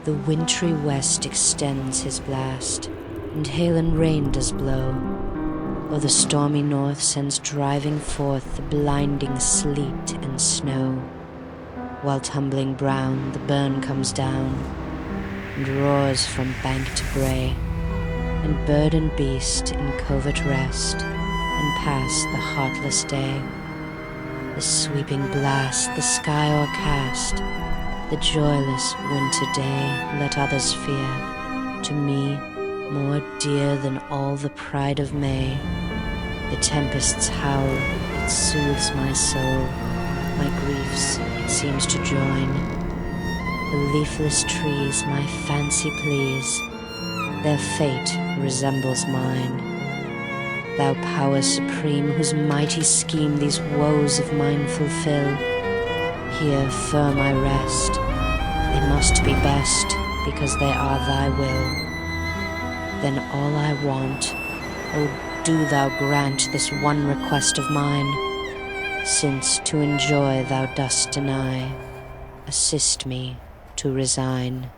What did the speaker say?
The wintry west extends his blast, and hail and rain does blow, or the stormy north sends driving forth the blinding sleet and snow, while tumbling brown the burn comes down, and roars from bank to brae, and bird and beast in covert rest, and pass the heartless day. The sweeping blast the sky o'ercast, the joyless winter day let others fear, to me more dear than all the pride of May. The tempest's howl, it soothes my soul, my griefs it seems to join. The leafless trees my fancy please, their fate resembles mine. Thou power supreme, whose mighty scheme these woes of mine fulfill, here firm I rest, they must be best, because they are thy will. Then all I want, oh do thou grant this one request of mine, since to enjoy thou dost deny, assist me to resign.